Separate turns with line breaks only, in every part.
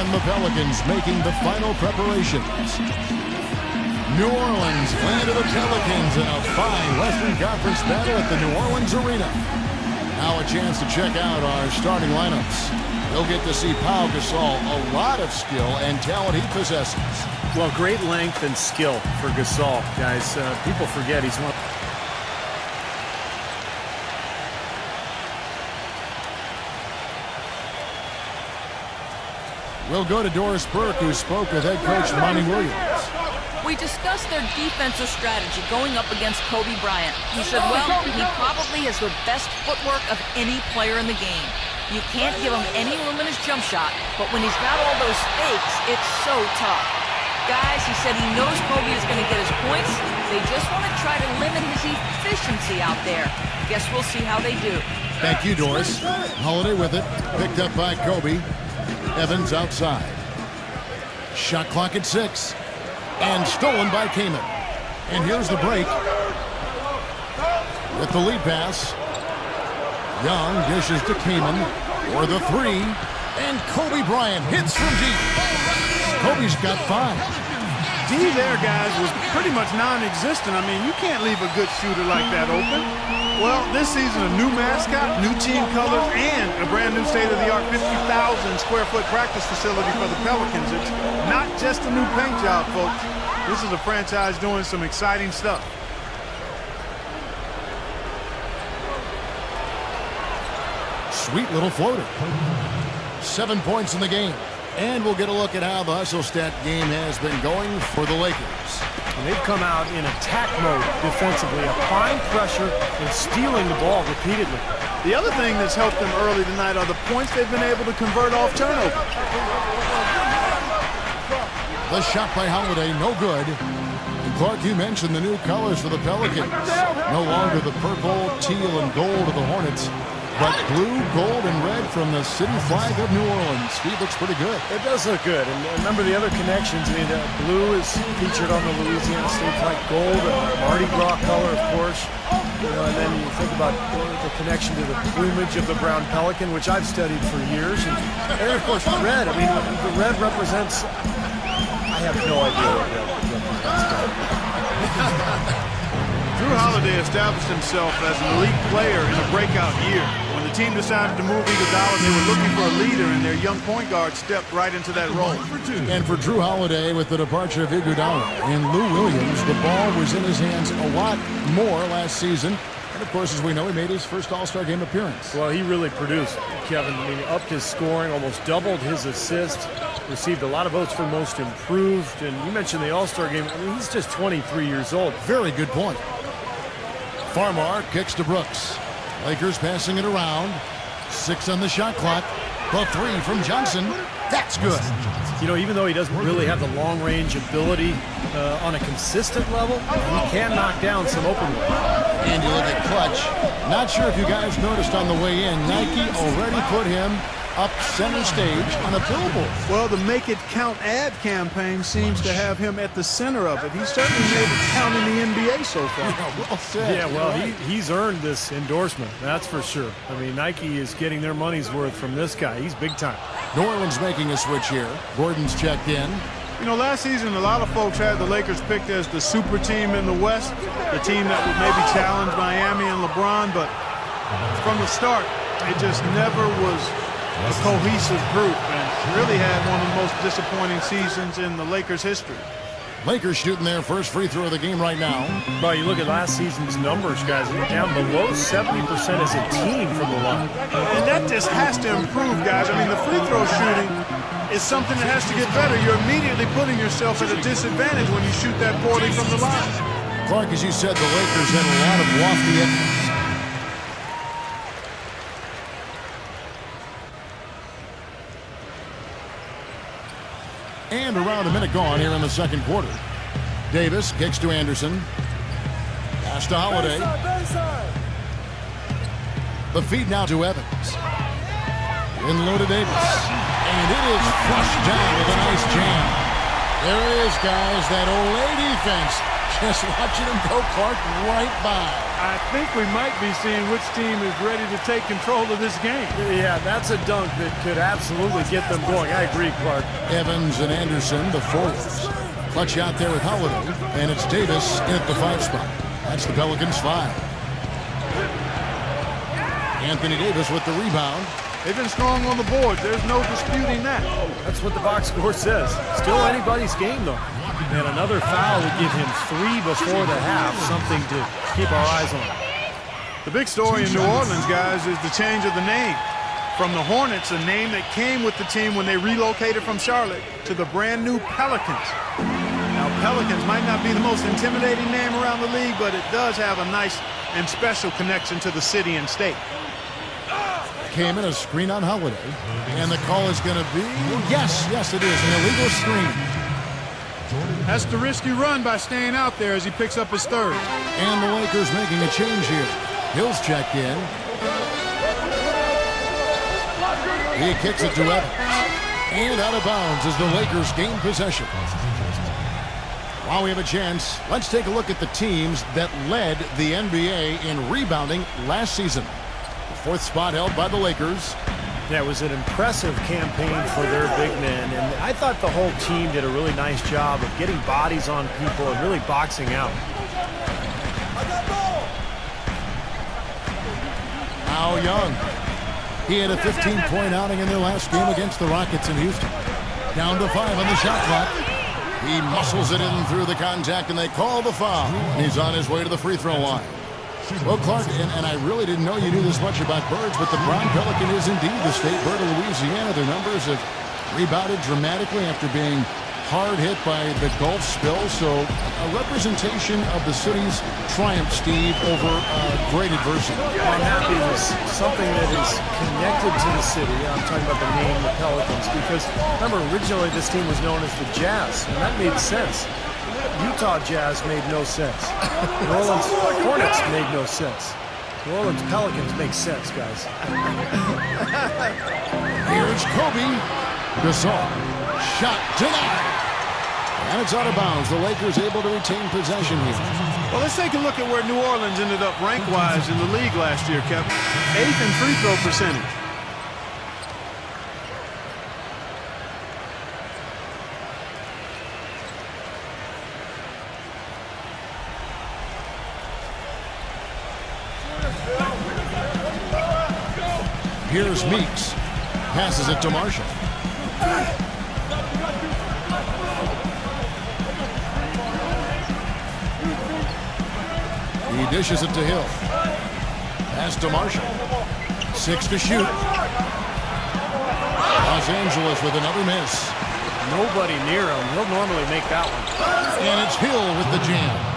and the Pelicans making the final preparations. New Orleans playing to the Pelicans in a fine Western Conference battle at the New Orleans Arena. Now a chance to check out our starting lineups. You'll get to see Pau Gasol, a lot of skill and talent he possesses.
Well, great length and skill for Gasol, guys. People forget he's one.
We'll go to Doris Burke, who spoke with head coach Monty Williams.
We discussed their defensive strategy going up against Kobe Bryant. He said, well, he probably has the best footwork of any player in the game. You can't give him any room in his jump shot, but when he's got all those fakes, it's so tough. Guys, he said he knows Kobe is going to get his points. They just want to try to limit his efficiency out there. Guess we'll see how they do.
Thank you, Doris. Holiday with it. Picked up by Kobe. Evans outside. Shot clock at 6. And stolen by Kaman. And here's the break. With the lead pass. Young dishes to Kaman for the 3. And Kobe Bryant hits from deep. Kobe's got 5.
D there, guys, was pretty much non-existent. I mean, you can't leave a good shooter like that open. Well, this season, a new mascot, new team colors, and a brand new state-of-the-art 50,000 square foot practice facility for the Pelicans. It's not just a new paint job, folks. This is a franchise doing some exciting stuff.
Sweet little floater. 7 points in the game. And we'll get a look at how the hustle stat game has been going for the Lakers.
And they've come out in attack mode defensively, applying pressure and stealing the ball repeatedly.
The other thing that's helped them early tonight are the points they've been able to convert off turnover.
The shot by Holiday, no good. And Clark, you mentioned the new colors for the Pelicans. No longer the purple, teal, and gold of the Hornets, but blue, gold, and red from the city flag of New Orleans. Speed looks pretty good.
It does look good. And remember the other connections. I mean, blue is featured on the Louisiana State flag. Gold, Mardi Gras color, of course. You know, and then you think about the connection to the plumage of the brown pelican, which I've studied for years. And of course, red. I mean, the red represents... I have no idea what red represents.
Drew Holiday established himself as an elite player in a breakout year. When the team decided to move Iguodala, they were looking for a leader, and their young point guard stepped right into that role.
And for Drew Holiday, with the departure of Iguodala and Lou Williams, the ball was in his hands a lot more last season. And, of course, as we know, he made his first All-Star game appearance.
Well, he really produced, Kevin. I mean, upped his scoring, almost doubled his assists, received a lot of votes for most improved. And you mentioned the All-Star game. I mean, he's just 23 years old.
Very good point. Farmar kicks to Brooks. Lakers passing it around. 6 on the shot clock. The 3 from Johnson. That's good.
You know, even though he doesn't really have the long-range ability on a consistent level, he can knock down some open ones.
And you look at Clutch. Not sure if you guys noticed on the way in, Nike already put him up center stage on a billboard.
Well, the Make It Count ad campaign seems to have him at the center of it. He's certainly made it count in the NBA so far.
Yeah, well said.
Yeah, well,
right.
he's earned this endorsement, that's for sure. I mean, Nike is getting their money's worth from this guy. He's big time.
New Orleans making a switch here. Gordon's checked in.
You know, last season, a lot of folks had the Lakers picked as the super team in the West, the team that would maybe challenge Miami and LeBron, but from the start, it just never was a cohesive group and really had one of the most disappointing seasons in the Lakers' history.
Lakers shooting their first free throw of the game right now.
Well, you look at last season's numbers, guys. They're down below 70% as a team from the line.
And that just has to improve, guys. I mean, the free throw shooting is something that has to get better. You're immediately putting yourself at a disadvantage when you shoot that poorly from the line.
Clark, as you said, the Lakers had a lot of lofty efforts. And around a minute gone here in the second quarter. Davis kicks to Anderson. Pass to Holiday. The feed now to Evans. In low to Davis. And it is flushed down with a nice jam. There it is, guys. That Olay defense Just watching him go, Clark, right by.
I think we might be seeing which team is ready to take control of this game.
Yeah, that's a dunk that could absolutely get them going. I agree, Clark.
Evans and Anderson, the forwards. Clutch out there with Holiday, and it's Davis in at the 5 spot. That's the Pelicans 5. Anthony Davis with the rebound.
They've been strong on the boards. There's no disputing that.
That's what the box score says. Still anybody's game, though. And another foul would give him 3 before the half, something to keep our eyes on.
The big story in New Orleans, guys, is the change of the name. From the Hornets, a name that came with the team when they relocated from Charlotte, to the brand new Pelicans. Now, Pelicans might not be the most intimidating name around the league, but it does have a nice and special connection to the city and state.
Came in a screen on Holiday, and the call is going to be, yes, it is, an illegal screen.
That's the risky run by staying out there as he picks up his third.
And the Lakers making a change here. Hill's checked in. He kicks it to Evans. And out of bounds as the Lakers gain possession. While we have a chance, let's take a look at the teams that led the NBA in rebounding last season. The 4th spot held by the Lakers.
Yeah, it was an impressive campaign for their big men, and I thought the whole team did a really nice job of getting bodies on people and really boxing out.
Now Young. He had a 15-point outing in their last game against the Rockets in Houston. Down to 5 on the shot clock. He muscles it in through the contact, and they call the foul. And he's on his way to the free throw line. Well, Clark, and I really didn't know you knew this much about birds, but the brown pelican is indeed the state bird of Louisiana. Their numbers have rebounded dramatically after being hard hit by the Gulf spill. So a representation of the city's triumph, Steve, over great adversity.
I'm happy it was something that is connected to the city. I'm talking about the name, the Pelicans, because remember, originally this team was known as the Jazz, and that made sense. Utah Jazz made no sense. New Orleans Hornets made no sense. New Orleans Pelicans make sense, guys.
Here's Kobe. Gasol. Shot denied. And it's out of bounds. The Lakers able to retain possession here.
Well, let's take a look at where New Orleans ended up rank-wise in the league last year, Kevin. 8th in free throw percentage.
Here's Meeks. Passes it to Marshall. He dishes it to Hill. Pass to Marshall. 6 to shoot. Los Angeles with another miss.
Nobody near him. He'll normally make that one.
And it's Hill with the jam.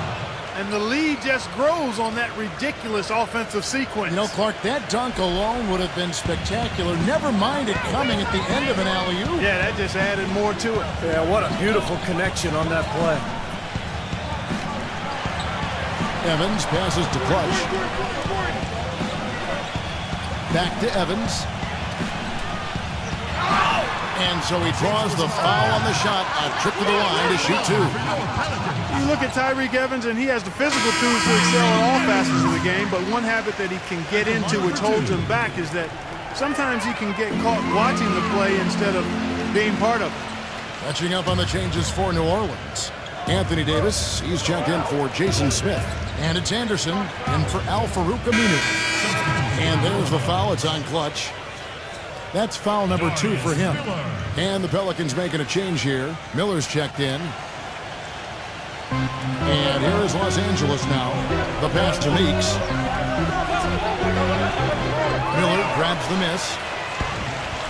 And the lead just grows on that ridiculous offensive sequence.
You know, Clark, that dunk alone would have been spectacular. Never mind it coming at the end of an alley-oop.
Yeah, that just added more to it.
Yeah, what a beautiful connection on that play.
Evans passes to Clutch. Back to Evans. And so he draws the foul on the shot. A trip to the line to shoot 2.
You look at Tyreke Evans, and he has the physical tools to excel in all facets of the game, but one habit that he can get into which holds him back is that sometimes he can get caught watching the play instead of being part of it.
Catching up on the changes for New Orleans. Anthony Davis, he's checked in for Jason Smith. And it's Anderson in for Al-Farouq Aminu. And there's the foul. It's on Clutch. That's foul number 2 for him. And the Pelicans making a change here. Miller's checked in. And here is Los Angeles now. The pass to Meeks. Miller grabs the miss.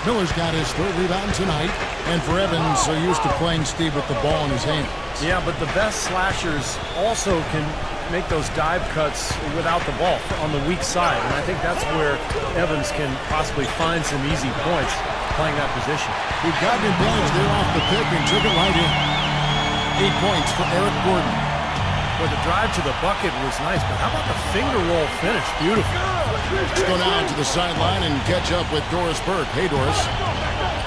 Miller's got his 3rd rebound tonight. And for Evans, so used to playing Steve with the ball in his hand.
Yeah, but the best slashers also can make those dive cuts without the ball on the weak side. And I think that's where Evans can possibly find some easy points playing that position.
He got an advantage there off the pick and took it right in. 8 points for Eric Gordon.
Well, the drive to the bucket was nice, but how about the finger roll finish? Beautiful.
Let's go down to the sideline and catch up with Doris Burke. Hey, Doris.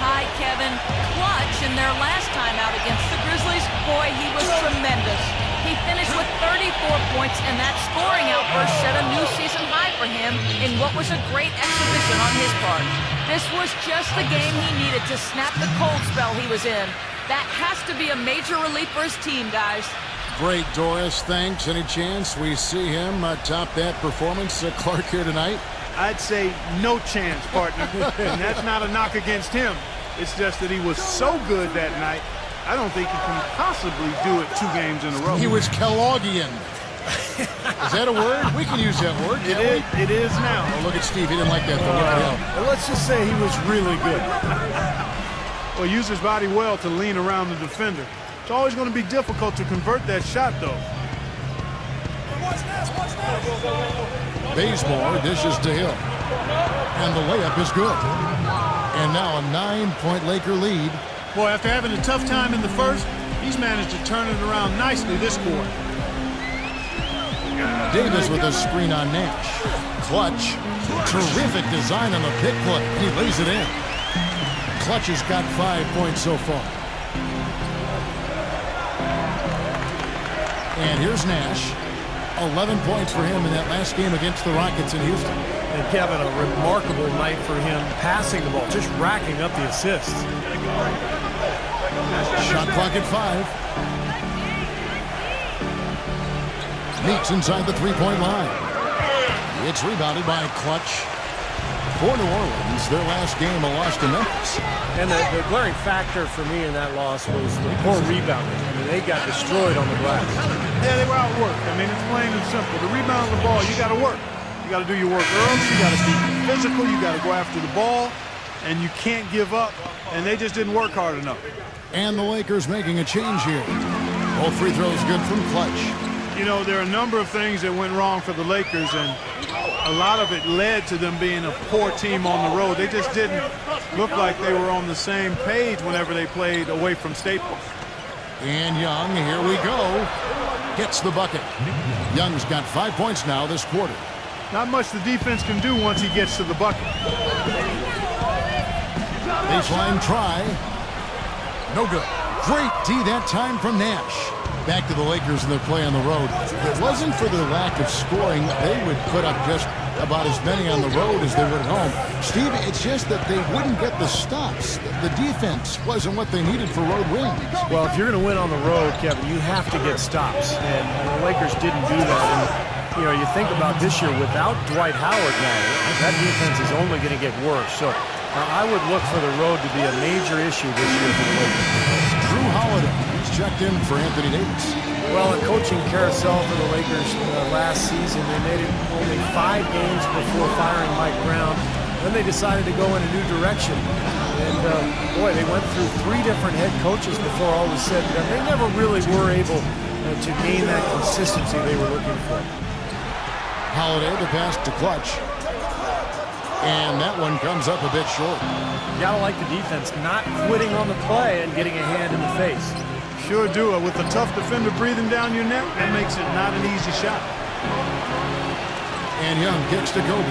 Hi, Kevin. Clutch in their last time out against the Grizzlies. Boy, he was tremendous. He finished with points, and that scoring outburst set a new season high for him in what was a great exhibition on his part. This was just the game he needed to snap the cold spell he was in. That has to be a major relief for his team, guys.
Great, Doris. Thanks. Any chance we see him top that performance, Clark, here tonight?
I'd say no chance, partner. And that's not a knock against him. It's just that he was so good that night, I don't think he can possibly do it 2 games in a row.
He was Kellogghian. Is that a word? We can use that word.
It is now.
Oh, look at Steve. He didn't like that, though. Look at him.
And let's just say he was really good.
Well, use his body well to lean around the defender. It's always going to be difficult to convert that shot, though.
Bazemore dishes to Hill. And the layup is good. And now a 9-point Laker lead.
Boy, after having a tough time in the first, he's managed to turn it around nicely this quarter.
Davis with a screen on Nash. Clutch. Terrific design on the pick play. He lays it in. Clutch has got 5 points so far. And here's Nash. 11 points for him in that last game against the Rockets in Houston.
And Kevin, a remarkable night for him passing the ball, just racking up the assists.
Shot clock at 5. Meeks inside the 3-point line. It's rebounded by Clutch. For New Orleans, their last game a loss to Memphis.
And the glaring factor for me in that loss was the poor rebounding. I mean, they got destroyed on the glass.
Yeah, they were outworked. I mean, it's plain and simple. The rebound of the ball, you got to work. You got to do your work early. You got to be physical. You got to go after the ball. And you can't give up. And they just didn't work hard enough.
And the Lakers making a change here. Both free throws good from Clutch.
You know, there are a number of things that went wrong for the Lakers, and a lot of it led to them being a poor team on the road. They just didn't look like they were on the same page whenever they played away from Staples.
And Young, here we go, gets the bucket. Young's got 5 points now this quarter.
Not much the defense can do once he gets to the bucket.
Baseline try. No good. Great D that time from Nash. Back to the Lakers and their play on the road. If it wasn't for their lack of scoring, they would put up just about as many on the road as they would at home. Steve, it's just that they wouldn't get the stops. The defense wasn't what they needed for road wins.
Well, if you're going to win on the road, Kevin, you have to get stops. And the Lakers didn't do that. And, you know, you think about this year without Dwight Howard now, that defense is only going to get worse. So I would look for the road to be a major issue this year for the Lakers.
Drew Holiday. Checked in for Anthony Davis.
Well, a coaching carousel for the Lakers last season. They made it only 5 games before firing Mike Brown. Then they decided to go in a new direction. And, boy, they went through 3 different head coaches before all was said and done. They never really were able to gain that consistency they were looking for.
Holiday, the pass to Clutch. And that one comes up a bit short.
You gotta like the defense not quitting on the play and getting a hand in the face.
Sure do it. With a tough defender breathing down your neck, that makes it not an easy shot.
And Young kicks to Kobe.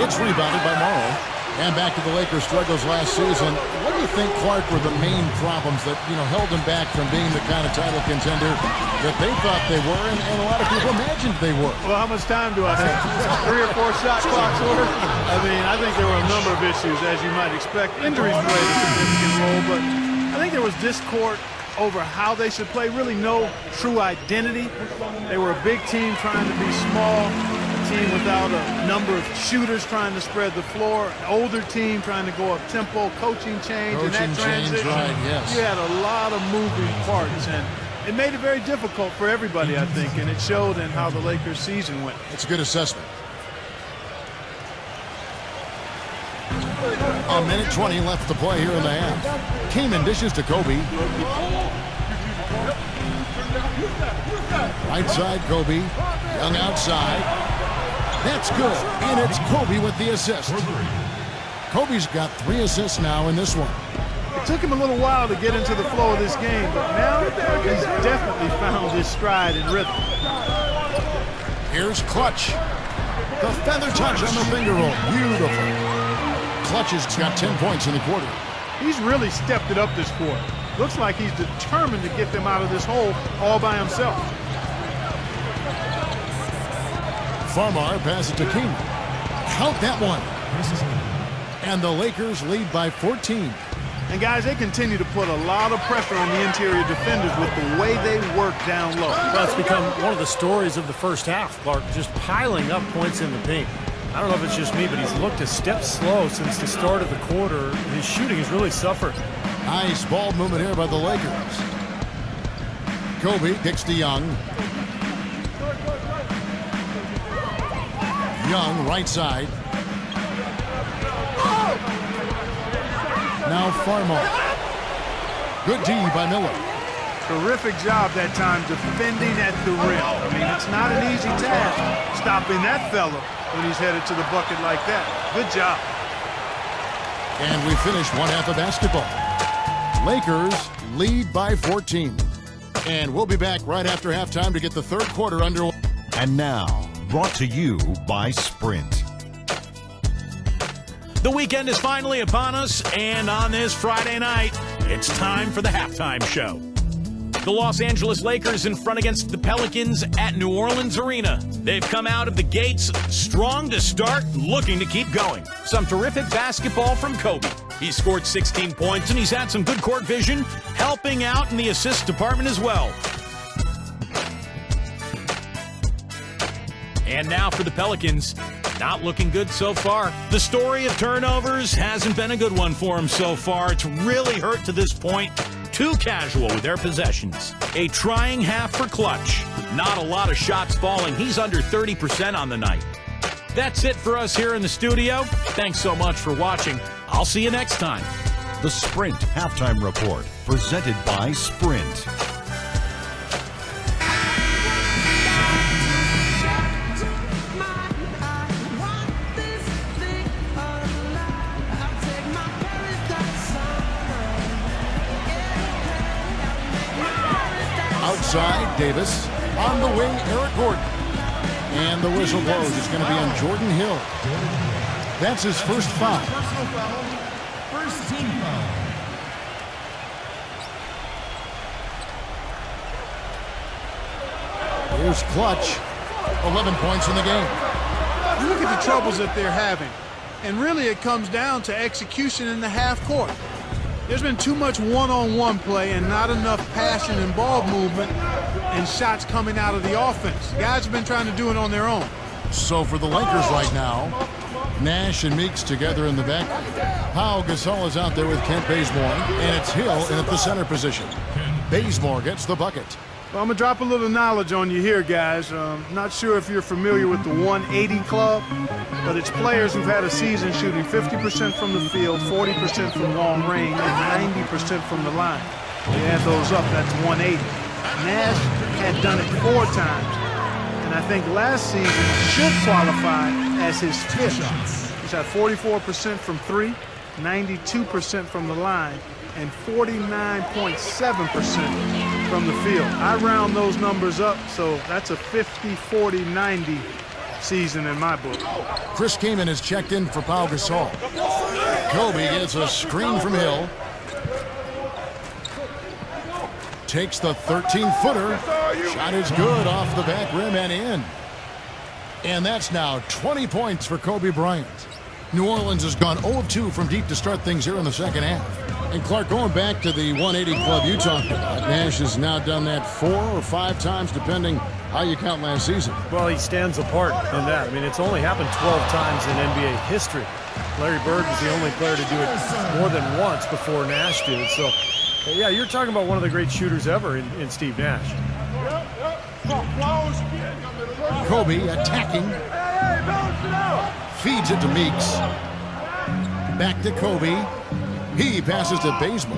It's rebounded by Morrow. And back to the Lakers' struggles last season. What do you think, Clark, were the main problems that, held them back from being the kind of title contender that they thought they were and a lot of people imagined they were?
Well, how much time do I have? 3 or 4 shot clocks worth? I think there were a number of issues, as you might expect. Injuries played a significant role, but I think there was discord over how they should play, really no true identity. They were a big team trying to be small, a team without a number of shooters trying to spread the floor, an older team trying to go up tempo, coaching change, and that transition.
Right, yes.
You had a lot of moving parts, and it made it very difficult for everybody, I think, and it showed in how the Lakers' season went.
It's a good assessment. A minute 20 left to play here in the half. Kaman dishes to Kobe. Right side, Kobe. Young outside. That's good. And it's Kobe with the assist. Kobe's got 3 assists now in this one.
It took him a little while to get into the flow of this game, but now he's definitely found his stride and rhythm.
Here's Clutch. The feather touch on the finger roll. Beautiful. Clutch has got 10 points in the quarter.
He's really stepped it up this quarter. Looks like he's determined to get them out of this hole all by himself.
Farmar passes to King. Count that one. And the Lakers lead by 14.
And guys, they continue to put a lot of pressure on the interior defenders with the way they work down low.
Well, it's become one of the stories of the first half, Clark, just piling up points in the paint. I don't know if it's just me, but he's looked a step slow since the start of the quarter. His shooting has really suffered.
Nice ball movement here by the Lakers. Kobe kicks to Young. Young, right side. Now Farmar. Good D by Miller.
Terrific job that time defending at the rim. I mean, it's not an easy task stopping that fella when he's headed to the bucket like that. Good job.
And we finish one half of basketball. Lakers lead by 14. And we'll be back right after halftime to get the third quarter underway.
And now, brought to you by Sprint.
The weekend is finally upon us, and on this Friday night, it's time for the halftime show. The Los Angeles Lakers in front against the Pelicans at New Orleans Arena. They've come out of the gates strong to start, looking to keep going. Some terrific basketball from Kobe. He scored 16 points, and he's had some good court vision, helping out in the assist department as well. And now for the Pelicans. Not looking good so far. The story of turnovers hasn't been a good one for him so far. It's really hurt to this point. Too casual with their possessions. A trying half for Clutch. Not a lot of shots falling. He's under 30% on the night. That's it for us here in the studio. Thanks so much for watching. I'll see you next time.
The Sprint Halftime Report, presented by Sprint.
Outside, Davis. On the wing, Eric Gordon. And the whistle blows. It's going to be on Jordan Hill. That's his first foul.
First team foul.
Here's Clutch. 11 points in the game.
You look at the troubles that they're having, and really it comes down to execution in the half court. There's been too much one-on-one play and not enough passion and ball movement and shots coming out of the offense. Guys have been trying to do it on their own.
So for the Lakers right now, Nash and Meeks together in the back. Pau Gasol is out there with Kent Bazemore, and it's Hill in at the center position. Bazemore gets the bucket.
Well, I'm going to drop a little knowledge on you here, guys. Not sure if you're familiar with the 180 Club, but it's players who've had a season shooting 50% from the field, 40% from long range, and 90% from the line. You add those up, that's 180. Nash had done it 4 times, and I think last season should qualify as his 5th. He's had 44% from 3, 92% from the line, and 49.7% from the field. I round those numbers up, so that's a 50-40-90 season in my book.
Chris Kaman has checked in for Pau Gasol. Kobe gets a screen from Hill. Takes the 13-footer. Shot is good off the back rim and in. And that's now 20 points for Kobe Bryant. New Orleans has gone 0 of 2 from deep to start things here in the second half. And Clark, going back to the 180 Club you talked about, Nash has now done that 4 or 5 times, depending how you count last season.
Well, he stands apart in that. I mean, it's only happened 12 times in NBA history. Larry Bird was the only player to do it more than once before Nash did. So, yeah, you're talking about one of the great shooters ever in Steve Nash.
Kobe attacking. Feeds it to Meeks. Back to Kobe. He passes to Bazemore.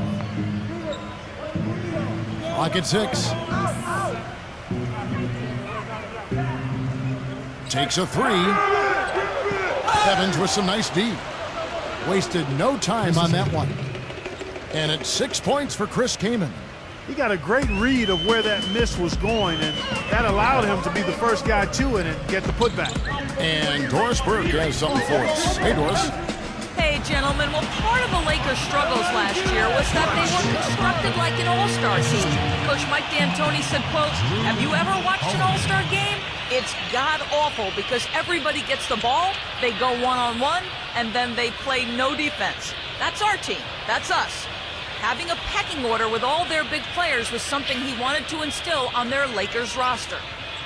Clock at 6. Takes a 3. Evans with some nice D. Wasted no time on that one. And it's 6 points for Chris Kaman.
He got a great read of where that miss was going, and that allowed him to be the first guy to it and get the putback.
And Doris Burke has something for us. Hey, Doris.
Hey, gentlemen. Well, part of the Lakers' struggles last year was that they were constructed like an all-star team. Coach Mike D'Antoni said, quote, "Have you ever watched an all-star game? It's god-awful because everybody gets the ball, they go one-on-one, and then they play no defense. That's our team. That's us. Having a pecking order with all their big players was something he wanted to instill on their Lakers roster.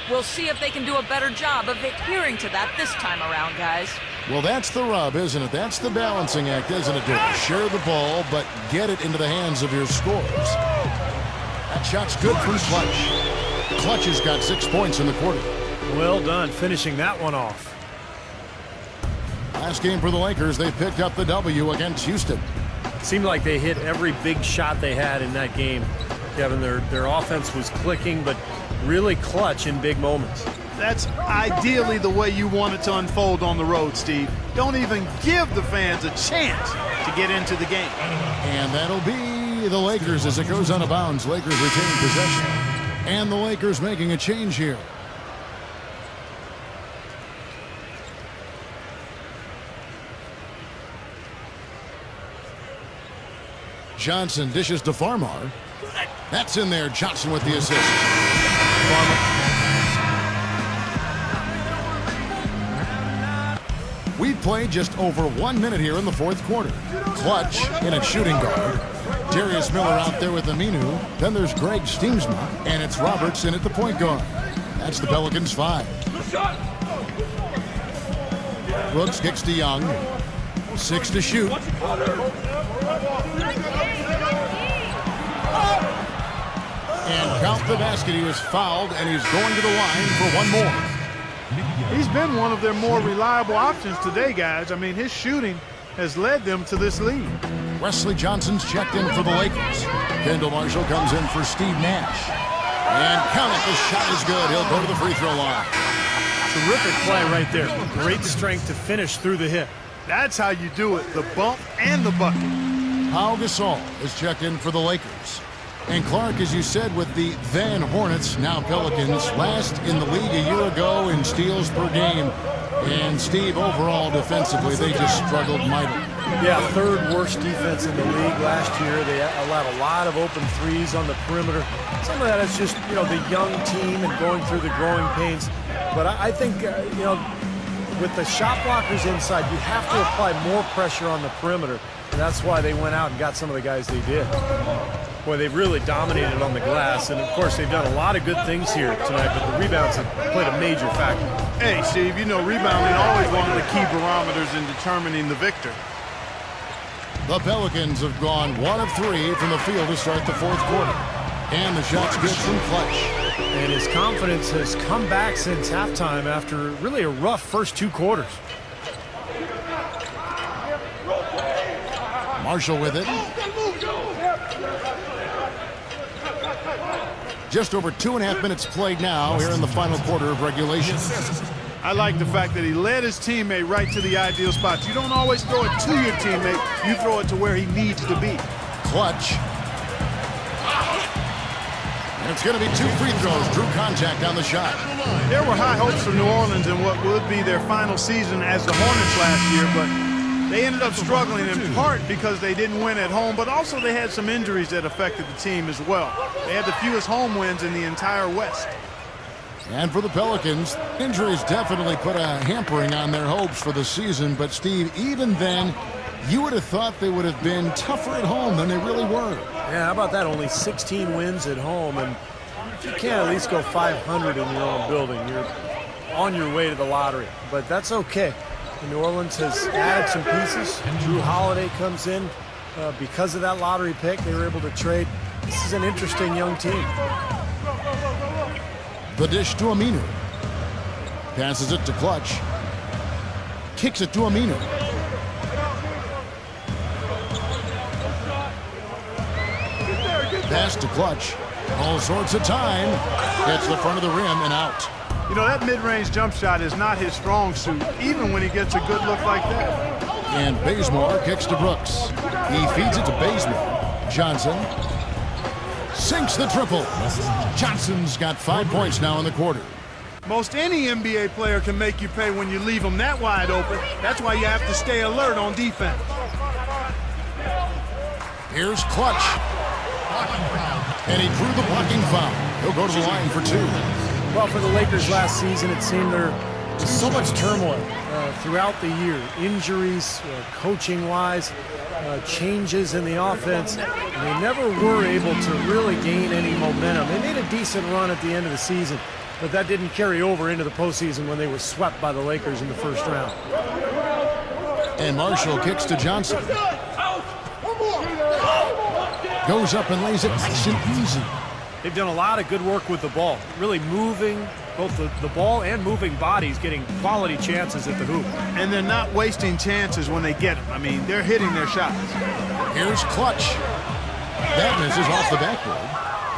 We'll see if they can do a better job of adhering to that this time around, guys.
Well, that's the rub, isn't it? That's the balancing act, isn't it, Dirk? Share the ball, but get it into the hands of your scorers. That shot's good from Clutch. Clutch has got 6 points in the quarter.
Well done, finishing that one off.
Last game for the Lakers, they picked up the W against Houston.
Seemed like they hit every big shot they had in that game. Kevin, their offense was clicking, but really clutch in big moments.
That's ideally the way you want it to unfold on the road, Steve. Don't even give the fans a chance to get into the game.
And that'll be the Lakers as it goes out of bounds. Lakers retaining possession. And the Lakers making a change here. Johnson dishes to Farmar. That's in there. Johnson with the assist. We've played just over 1 minute here in the fourth quarter. Clutch in at shooting guard. Darius Miller out there with Aminu. Then there's Greg Steemsma. And it's Roberts in at the point guard. That's the Pelicans 5. Brooks kicks to Young. 6 to shoot. And count the basket. He was fouled, and he's going to the line for one more.
He's been one of their more reliable options today, guys. I mean, his shooting has led them to this lead.
Wesley Johnson's checked in for the Lakers. Kendall Marshall comes in for Steve Nash. And count it, the shot is good. He'll go to the free throw line.
Terrific play right there. Great strength to finish through the hit.
That's how you do it, the bump and the bucket.
Pau Gasol is checked in for the Lakers. And Clark, as you said, with the then Hornets, now Pelicans, last in the league a year ago in steals per game. And Steve, overall defensively, they just struggled mightily.
Yeah, third worst defense in the league last year. They allowed a lot of open threes on the perimeter. Some of that is just, the young team and going through the growing pains. But I think, with the shot blockers inside, you have to apply more pressure on the perimeter. And that's why they went out and got some of the guys they did. Boy, they've really dominated on the glass. And, of course, they've done a lot of good things here tonight, but the rebounds have played a major factor.
Hey, Steve, rebounding always one of the key barometers in determining the victor.
The Pelicans have gone 1 of 3 from the field to start the fourth quarter. And the shot's good from Clutch.
And his confidence has come back since halftime after really a rough first 2 quarters.
Marshall with it. Just over 2.5 minutes played now here in the final quarter of regulation.
I like the fact that he led his teammate right to the ideal spot. You don't always throw it to your teammate. You throw it to where he needs to be.
Clutch. And it's going to be 2 free throws. Drew contact on the shot.
There were high hopes for New Orleans in what would be their final season as the Hornets last year, but they ended up struggling in part because they didn't win at home, but also they had some injuries that affected the team as well. They had the fewest home wins in the entire West.
And for the Pelicans, injuries definitely put a hampering on their hopes for the season. But, Steve, even then, you would have thought they would have been tougher at home than they really were.
Yeah, how about that? Only 16 wins at home. And if you can't at least go 500 in your own building, you're on your way to the lottery. But that's okay. New Orleans has added some pieces. Drew Holiday comes in because of that lottery pick. They were able to trade. This is an interesting young team.
The dish to Aminu. Passes it to Clutch. Kicks it to Aminu. Pass to Clutch. All sorts of time. Gets the front of the rim and out.
That mid-range jump shot is not his strong suit, even when he gets a good look like that.
And Bazemore kicks to Brooks. He feeds it to Bazemore. Johnson sinks the triple. Johnson's got 5 points now in the quarter.
Most any NBA player can make you pay when you leave them that wide open. That's why you have to stay alert on defense.
Here's Clutch. And he drew the blocking foul. He'll go to the line for 2.
Well, for the Lakers last season, it seemed there was so much turmoil throughout the year. Injuries, coaching-wise, changes in the offense. And they never were able to really gain any momentum. They made a decent run at the end of the season, but that didn't carry over into the postseason when they were swept by the Lakers in the first round.
And Marshall kicks to Johnson. Goes up and lays it nice and easy.
They've done a lot of good work with the ball, really moving both the ball and moving bodies, getting quality chances at the hoop.
And they're not wasting chances when they get them. I mean, they're hitting their shots.
Here's Clutch. That misses off the backboard.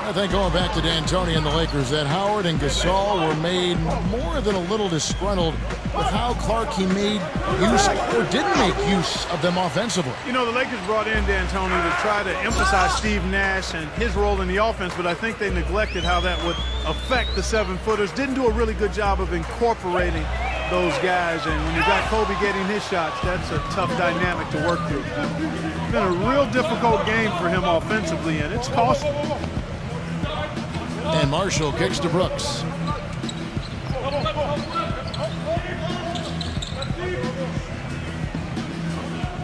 I think going back to D'Antoni and the Lakers, that Howard and Gasol were made more than a little disgruntled with how Clark he made use or didn't make use of them offensively.
You know, the Lakers brought in D'Antoni to try to emphasize Steve Nash and his role in the offense, but I think they neglected how that would affect the 7-footers. Didn't do a really good job of incorporating those guys, and when you got Kobe getting his shots, that's a tough dynamic to work through. It's been a real difficult game for him offensively, and it's costly.
And Marshall kicks to Brooks.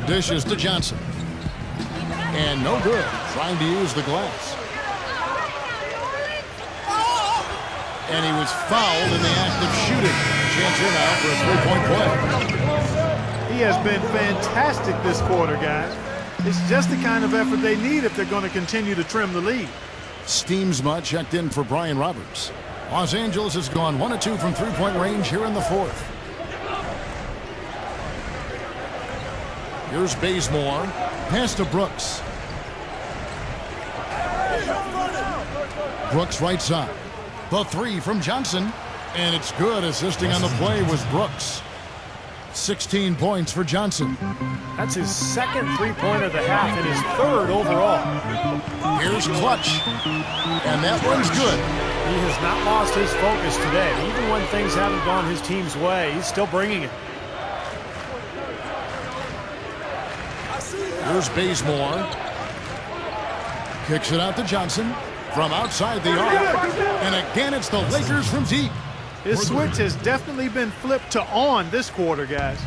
Dishes to Johnson. And no good. Trying to use the glass. And he was fouled in the act of shooting. Chance here now for a three-point play.
He has been fantastic this quarter, guys. It's just the kind of effort they need if they're going to continue to trim the lead.
Steamsma checked in for Brian Roberts. Los Angeles has gone 1 of 2 from three-point range here in the fourth. Here's Bazemore. Pass to Brooks. Brooks right side. The three from Johnson. And it's good. Assisting on the play was Brooks. 16 points for Johnson.
That's his second three-pointer of the half and his third overall.
Here's Clutch. And that one's good.
He has not lost his focus today. Even when things haven't gone his team's way, he's still bringing it.
Here's Bazemore. Kicks it out to Johnson from outside the arc. And again, it's the Lakers from deep.
His switch has definitely been flipped to on this quarter, guys.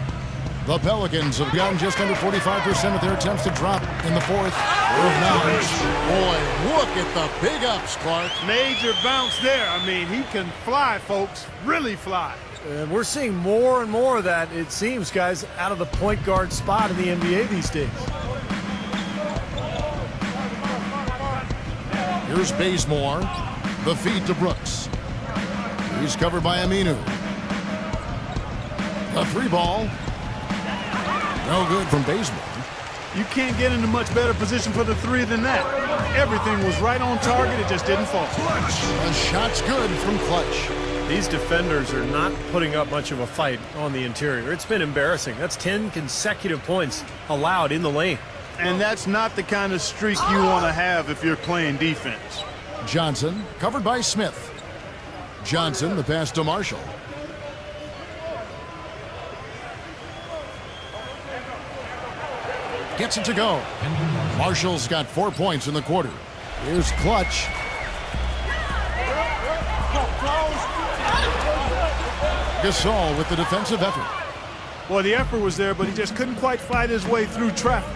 The Pelicans have gotten just under 45% of their attempts to drop in the fourth. Boy, look at the big ups, Clark.
Major bounce there. I mean, he can fly, folks. Really fly.
And we're seeing more and more of that, it seems, guys, out of the point guard spot in the NBA these days.
Here's Bazemore. The feed to Brooks. He's covered by Aminu. A three ball. No good from Bazemore.
You can't get into much better position for the three than that. Everything was right on target. It just didn't fall.
A shot's good from Clutch.
These defenders are not putting up much of a fight on the interior. It's been embarrassing. That's 10 consecutive points allowed in the lane.
And that's not the kind of streak you want to have if you're playing defense.
Johnson covered by Smith. Johnson, the pass to Marshall. Gets it to go. Marshall's got 4 points in the quarter. Here's Clutch. Gasol with the defensive effort.
Well, the effort was there, but he just couldn't quite fight his way through traffic.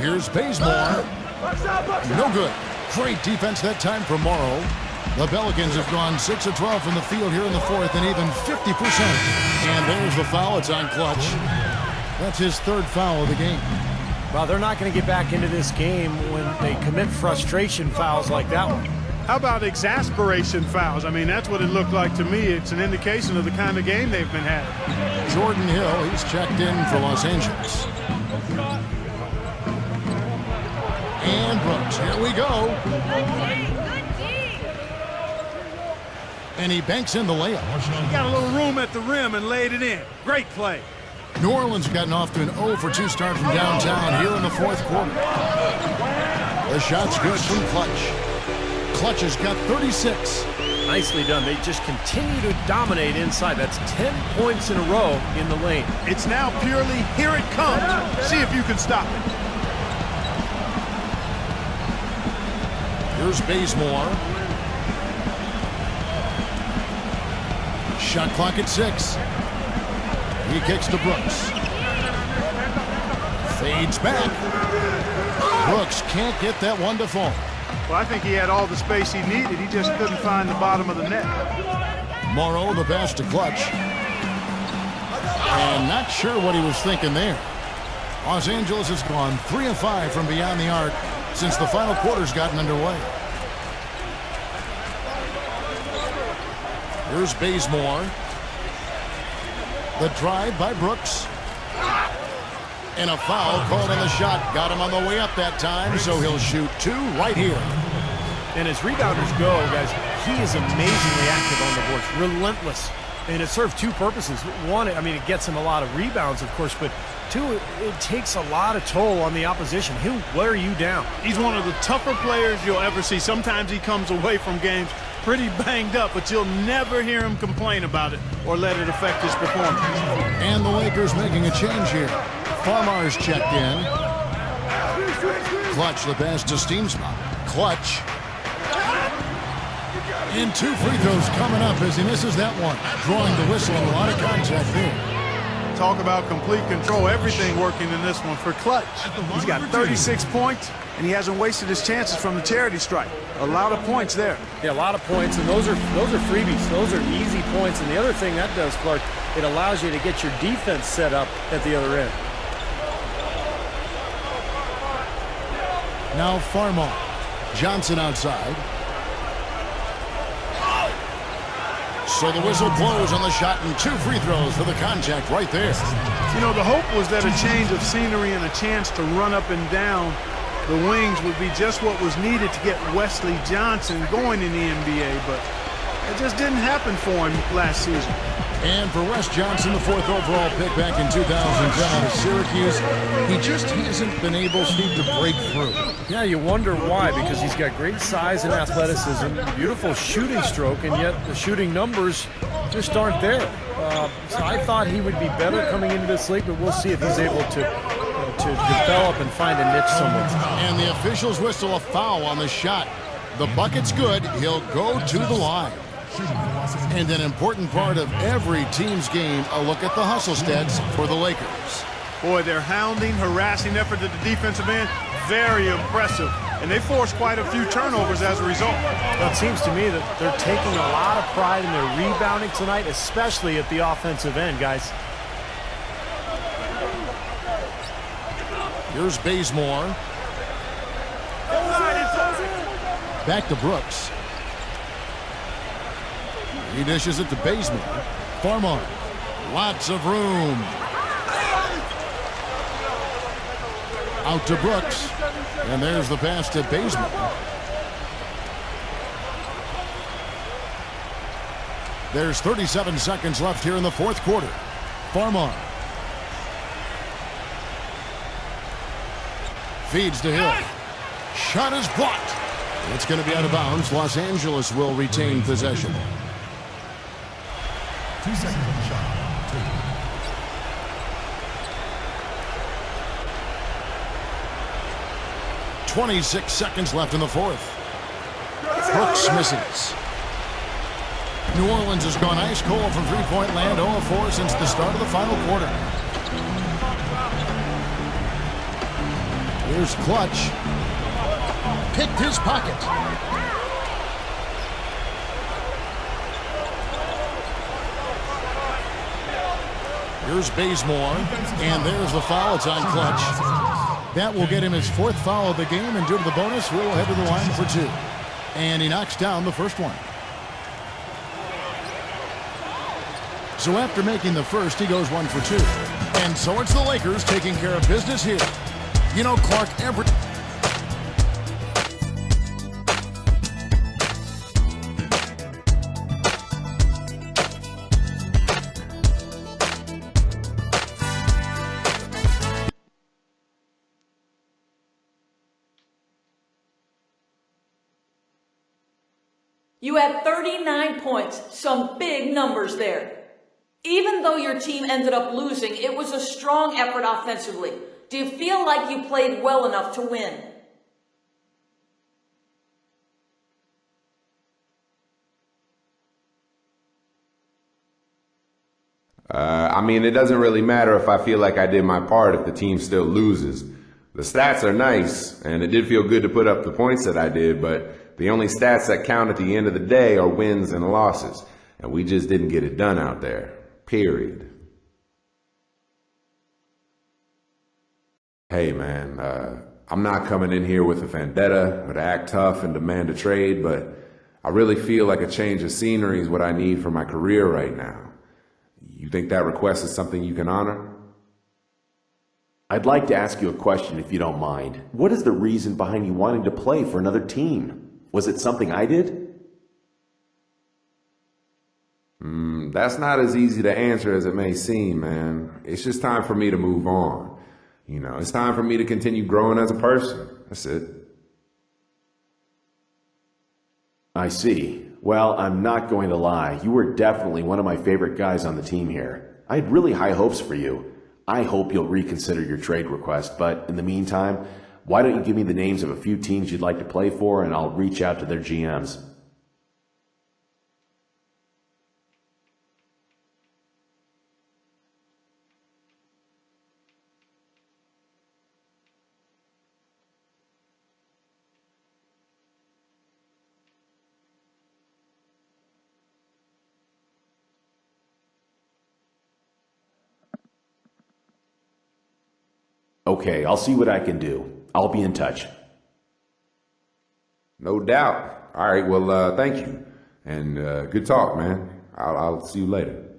Here's Bazemore. No good. Great defense that time from Morrow. The Pelicans have gone 6 of 12 from the field here in the fourth and even 50%. And there's the foul. It's on Clutch. That's his third foul of the game.
Well, they're not going to get back into this game when they commit frustration fouls like that one.
How about exasperation fouls? I mean, that's what it looked like to me. It's an indication of the kind of game they've been having.
Jordan Hill, he's checked in for Los Angeles. And Brooks, here we go. And he banks in the layup.
He got a little room at the rim and laid it in. Great play.
New Orleans have gotten off to an 0 for 2 start from downtown here in the fourth quarter. The shot's good from Clutch. Clutch has got 36.
Nicely done. They just continue to dominate inside. That's 10 points in a row in the lane.
It's now purely here it comes. See if you can stop it.
Here's Bazemore. Shot clock at 6. He kicks to Brooks. Fades back. Brooks can't get that one to fall.
Well, I think he had all the space he needed. He just couldn't find the bottom of the net.
Morrow the pass to Clutch. And not sure what he was thinking there. Los Angeles has gone 3 of 5 from beyond the arc since the final quarter's gotten underway. Here's Bazemore. The drive by Brooks. And a foul called on the shot. Got him on the way up that time, so he'll shoot 2 right here.
And as rebounders go, guys, he is amazingly active on the boards, relentless. And it serves 2 purposes. One, I mean, it gets him a lot of rebounds, of course, but 2, it takes a lot of toll on the opposition. He'll wear you down.
He's one of the tougher players you'll ever see. Sometimes he comes away from games pretty banged up, but you'll never hear him complain about it or let it affect his performance.
And the Lakers making a change here. Farmar's checked in. Clutch the pass to Steamspot. Clutch. And 2 free throws coming up as he misses that one. Drawing the whistle and a lot of contact there.
Talk about complete control. Everything working in this one for Clutch. He's got 36 points, and he hasn't wasted his chances from the charity stripe. A lot of points there.
Yeah, a lot of points, and those are freebies. Those are easy points. And the other thing that does, Clark, it allows you to get your defense set up at the other end.
Now Farmar. Johnson outside. So the whistle blows on the shot and 2 free throws for the contact right there.
You know, the hope was that a change of scenery and a chance to run up and down the wings would be just what was needed to get Wesley Johnson going in the NBA, but it just didn't happen for him last season.
And for Wes Johnson, the 4th overall pick back in 2010 out of Syracuse, he just hasn't been able, Steve, to break through.
Yeah, you wonder why, because he's got great size and athleticism, beautiful shooting stroke, and yet the shooting numbers just aren't there. So I thought he would be better coming into this league, but we'll see if he's able to develop and find a niche somewhere.
And the officials whistle a foul on the shot. The bucket's good. He'll go to the line. And an important part of every team's game, a look at the hustle stats for the Lakers.
Boy, their hounding, harassing effort at the defensive end, very impressive. And they forced quite a few turnovers as a result.
Well, it seems to me that they're taking a lot of pride in their rebounding tonight, especially at the offensive end, guys.
Here's Bazemore. Back to Brooks. He dishes it to Bazemore. Farmar. Lots of room. Out to Brooks. And there's the pass to Bazemore. There's 37 seconds left here in the 4th quarter. Farmar. Feeds to Hill. Shot is blocked. It's going to be out of bounds. Los Angeles will retain possession.
2 seconds on the shot.
26 seconds left in the 4th. Brooks misses. New Orleans has gone ice cold from three-point land, 0 of 4 since the start of the final quarter. Here's Clutch. Picked his pocket. Here's Bazemore, and there's the foul. It's on Clutch. That will get him his 4th foul of the game, and due to the bonus, we'll head to the line for 2. And he knocks down the first one. So after making the first, he goes 1 for 2. And so it's the Lakers taking care of business here. You know, Clark, every...
You had 39 points, some big numbers there. Even though your team ended up losing, it was a strong effort offensively. Do you feel like you played well enough to win?
I mean, it doesn't really matter if I feel like I did my part if the team still loses. The stats are nice, and it did feel good to put up the points that I did, but the only stats that count at the end of the day are wins and losses, and we just didn't get it done out there. Period. Hey, man, I'm not coming in here with a vendetta or to act tough and demand a trade, but I really feel like a change of scenery is what I need for my career right now. You think that request is something you can honor?
I'd like to ask you a question if you don't mind. What is the reason behind you wanting to play for another team? Was it something I did?
That's not as easy to answer as it may seem, man. It's just time for me to move on. You know, it's time for me to continue growing as a person. That's it.
I see. Well, I'm not going to lie. You were definitely one of my favorite guys on the team here. I had really high hopes for you. I hope you'll reconsider your trade request, but in the meantime, why don't you give me the names of a few teams you'd like to play for, and I'll reach out to their GMs. Okay, I'll see what I can do. I'll be in touch.
No doubt. All right, well, thank you. And good talk, man. I'll see you later.